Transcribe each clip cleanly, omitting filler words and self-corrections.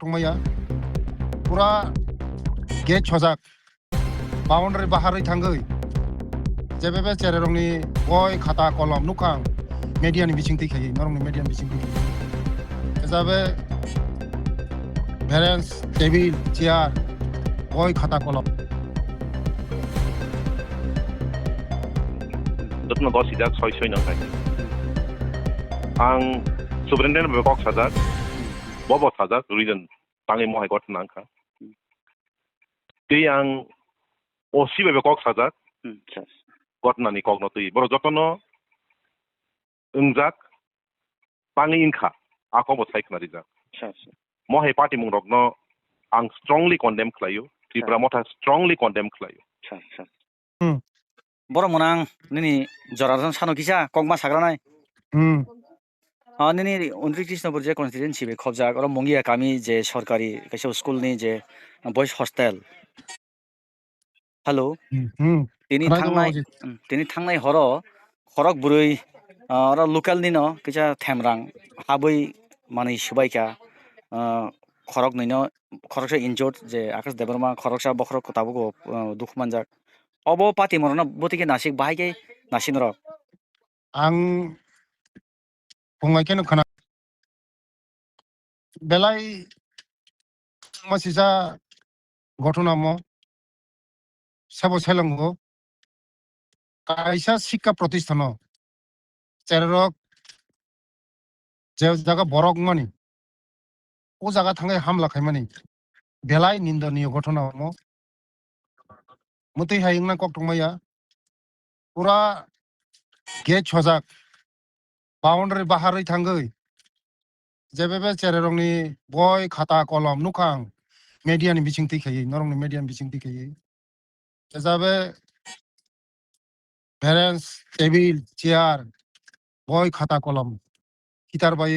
Tungmaya pura gate chojak boundary bahari thangai jebebe chererongni boy khata kolom nukang media ni biching tikhai norongni media ni biching tikhai jabe parents table chair boy khata kolom dotno dos sijak soy soy nang kai ang superintendent bekok sajak bobo sajak reason tangi mo hai got nang kha ti ang osi bekok sajak got nani kok no tui boro jotono ungjak tangi inkha ako bo sai khna rijak mo hai party mung rokno ang strongly condemn khlayo tripura motha strongly condemn khlayo borok monang nini jorajan sano kisa kongma sagranai nini 29 নম্বর যে constituency বে খবজাক আর মঙ্গিয়া কামি যে সরকারি কাইসা school নি যে boys hostel hello তিনি থাংনাই হর খরক বুরৈ আর local নিনো কিসা থেমরাং হাবৈ মানে সুবাইকা খরক নইনো খরকসা injured যে আকাশ দেবরমা খরকসা বখরক তাবুগো দুখ মানজাক অব পাতি মরনা বতিকে Nashik বাহাইকে নাসিনর ang pungai kenu khana belai masisa ঘটনা mo sabo selango kaisa শিক্ষা প্রতিষ্ঠান চেররক যে জায়গা বরক মানি ও জায়গা থাঙ্গে হামলা খাইমানি বেলাই নিন্দনীয় ঘটনা mo মুতই হাইংনা কক্টংমাইয়া পুরা গেট ছজাক বাউন্ডারি বাহারই থাঙ্গৈ জেবেবে চেররংনি বই খাতা কলম নুখাং মেডিয়ানি বিচিং তিখাই নরংনি মেডিয়ানি বিচিং তিখাই যাবে parents টেবিল চেয়ার বই খাতা কলম কিতার বাই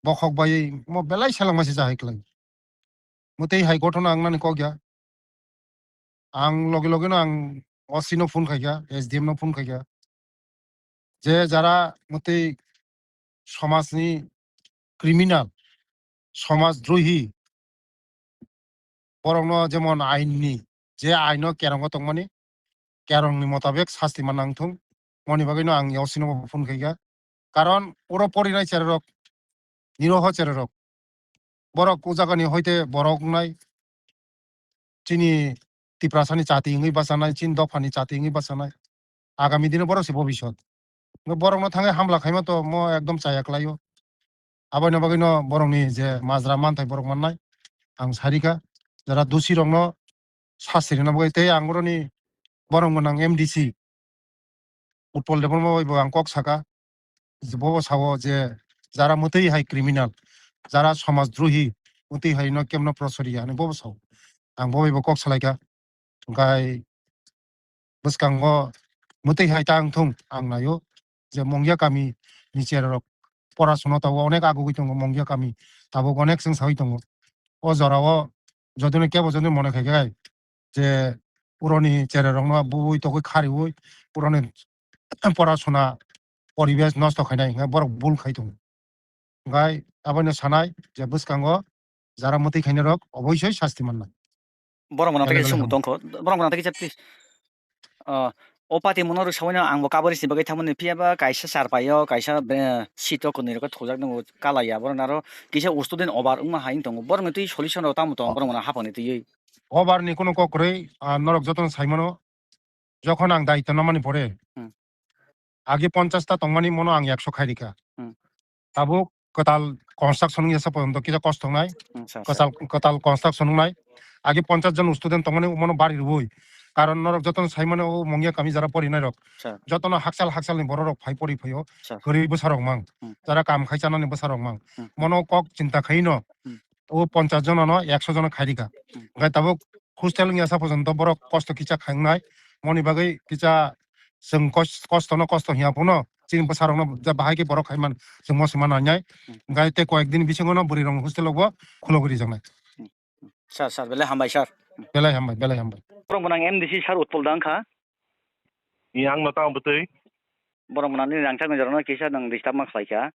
বখক বাই mo belai selangmasi jahaiklai mutei hai ঘটনা angnani kogya ang loge loge no ang OC no phone khaigya SDM no phone khaigya যে যারা মতই সমাজনি ক্রিমিনাল সমাজদ্রোহী বরং যেমন আইননি যে আইন কেরঙ্গ তংমানি কেরংনি মোতাবেক শাস্তি মানাংথং মনি বাগৈনো আং ইয়াवसिनो ফোন খাইগা কারণ পুরো পরিনাই চেররক নিরহ চেররক বরক উজাগানি হইতে বরক নাই চিনি তিপ্রাসানি চাতি ইংই বাসানাই চিন দফানি চাতি ইংই বাসানাই আগামী দিনে বড় সে ভবিষ্যৎ বরং থাঙে হামলা খাইমা তো ম একদম চায়াকলাইও আবাইনো বাগৈনো বরংনি যে মাজরা মানথাই বরক মাননাই ang sarika যারা দোষী রং শাস্তি না বইতে আঙ্গুরনি বরং গোনাং MDC উৎপল দেবর্মা বইব আং কক সাকা বব সাও যে যারা মতেই হাই ক্রিমিনাল যারা সমাজদ্রোহী মতেই হাই ন কেমন প্রসরিয়া নি বব সাও আং বইব কক সালাইকা গাই বসকাঙ্গ মতেই হাই তাং থং আং নাयो যে মঙ্গিয়া কামি নিচের রক পড়াশোনা তাও অনেক আগুই দङ মঙ্গিয়া কামি তাবো অনেক जों সাই দङ ও জরাও যদিনো কেবো যদি মনে খাইগাই যে পুরনি চেররং বই তো খারি ওই পুরনি পড়াশোনা পরিবেশ নষ্ট খাইনাই বড় ভুল খাইদং গাই আবাইনো সানাই যে বসকাঙ্গ যারা মতেই খাইনে রক অবশ্যই শাস্তি মাননাই borok mona take sumu tongko borok mona take please o pati monor sawana angbo kabari si bagai thamoni piaba kaisa sarpayo kaisa sito kunir ko thojak no kalaya borok naro kisa student obar ungma haing tongo borok tui solution ro tamu tong borok mona haponi tui ওভারনি কোনো ককরে নরক যতন সাইমানো যখন আং দায়িত্ব নামানি পড়ে আগে 50টা তংমানি মনো আং 100 খাইরিকা তাবো কতাল কনস্ট্রাকশন এসে পর্যন্ত কিছু কষ্ট নাই কতাল কনস্ট্রাকশন নাই আগে 50 জন স্টুডেন্ট তংমানি মনো বাড়ি রবই কারণ নরক যতন সাইমানো ও মঙ্গিয়া কামি যারা পড়ি নাই রক যতন হাকসাল নি বড় রক ফাই পড়ি ফইও গরি বসারক মাং যারা কাম খাইছানানি বসারক মাং মনো কক চিন্তা খাইনো ও 50 জন ন 100 জন খাইরিকা গাই তাবো হোস্টেল এসে পর্যন্ত বড় কষ্ট কিচা খাইনাই মনি বাগৈ কিচা जों কষ্ট হিয়া পুনো চিন বসারং যা বাহাইকে বড় খাইমান जों মসমান আনাই গাইতে কয়েকদিন বিসঙ্গনো বুড়ি রং হোস্টেল লগো খুলগরি জানাই স্যার বেলে হামবাই borok mona MDC sar utpol dangkha yang no taw butui borok mona ni rangchak nang kisa nang disturb ma khlaika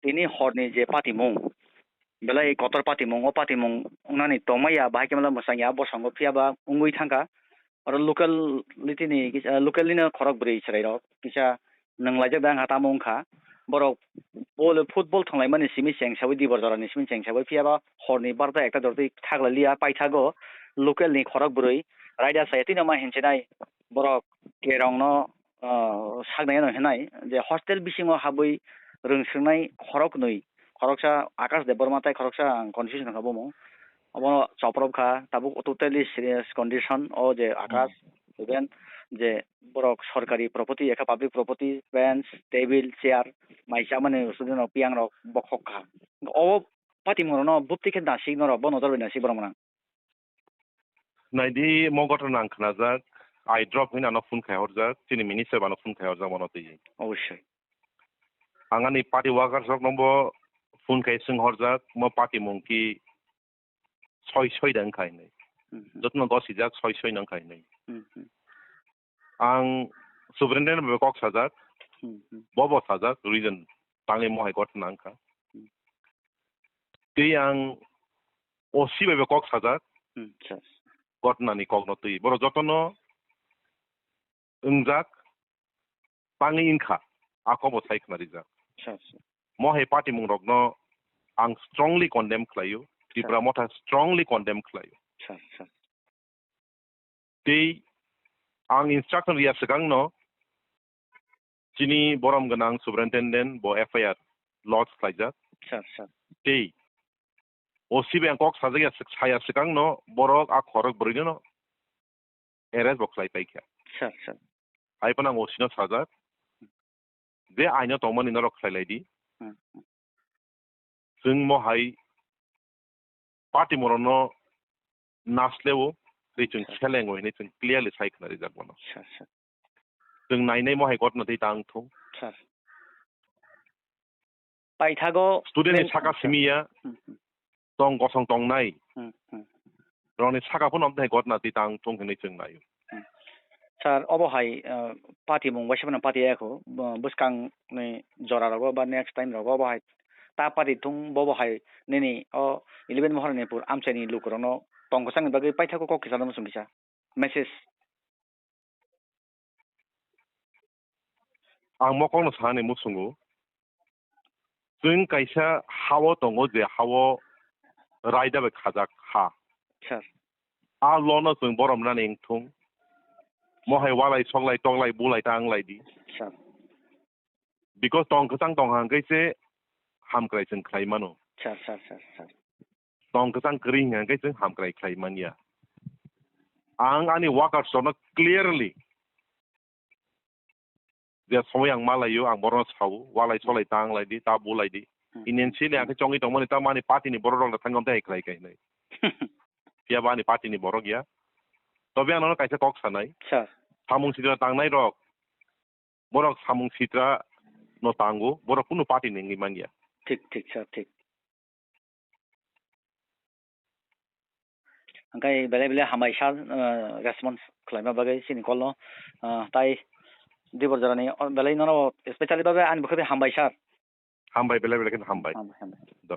ini horni je pati mung belai kotor pati mong nani tomaya bahai kemala musangya bosango phiaba ungui thangka aro locality ni locally na khorok brei chrai rok kisa nanglaijak bang hata mongkha borok bol football thanglai mani simi cheng sabai di borjara ni simi cheng sabai phiaba horni barta ekta dorti thaglalia paithago local ni khorok brei raida sayati na ma hinchenai borok kerong no sagnai no henai je hostel bisingo habai rungsrnai khorok nui khoroksa Akash Deborma tai khoroksa confusion ka bomo abo choprop kha tabuk totally serious condition o je Akash even je borok sorkari property eka public property bench table chair maisa mane student piang rok bokhok kha o pati moro no bupti khe dasik no rok bono dorbe nasik boromang Naidi mogoto nang khnajak I drop hina no phone khai horjak tini minister bano phone khai horjak mono tei অবশ্যই angani party workers rok nombo phone khai sing horjak mo party mongki soi dang khai nei jotno dosi jak soi nang khai nei ang superintendent be kok sajak bobo sajak reason tangi mohai got nang kha tei ang osi be kok sajak gotna ni kok no tei boro jotono ungjak tangi inkha akobo saikna rijak mohai party mong rok no ang strongly condemn khlayo Tripura motha strongly condemn khlayo tei ang instruction ria segang no chini borom ganang superintendent bo FIR lodge khlaijak tei OC bang kok sajaya saya segang no borok a khorok brino no arrest bo khlai paikha ai panang OC no sajak je aino tongmani no rok khlailai जों महाय party मरनो नासलेवो जों खेलेंगो ने जों clearly साइखना reserve बनो जों नायनाय महाय गटनो दै तांथौ पाइथागो student साका सिमिया दं गसं तंनाय रनि साकाफोन अमथाय गटना दै तांथौ होनै जों नायो Sir, obohai party mong wasiban party ako buskang ni jora rogo ba next time rogo obohai ta party thung bobohai nini o 11 mohor ni pur amchani lukrono tongkosang bagi paithako ko kisana musum bisa message ang mokong no sane musungu जों kaisa hawo tongo je hawo raida be khajak ha sir a lono जों borom na nengthung mohai walai songlai tonglai bulai tanglai di sir because tong khasang tong hang kaise hamkrai जों khlaimano sir tong khasang kring hang kaise hamkrai khlaimania ang ani workers no clearly dia soyang malayo ang boron sau walai solai tanglai di ta bulai di inensi le ang chongi tongmani ta mani party ni borong la thangom dai klai kai nei dia bani party ni borok ya tobe ano kaisa kok sanai sir samung sitra tangnai rok borok samung sitra no tango borok kunu party ni mania ঠিক sir ঠিক angkai bele hamaisa response khlaima bagai sini kolno tai dibor jarani bele no especially babe an bukhabe hamaisa hambai bele ken hambai hambai do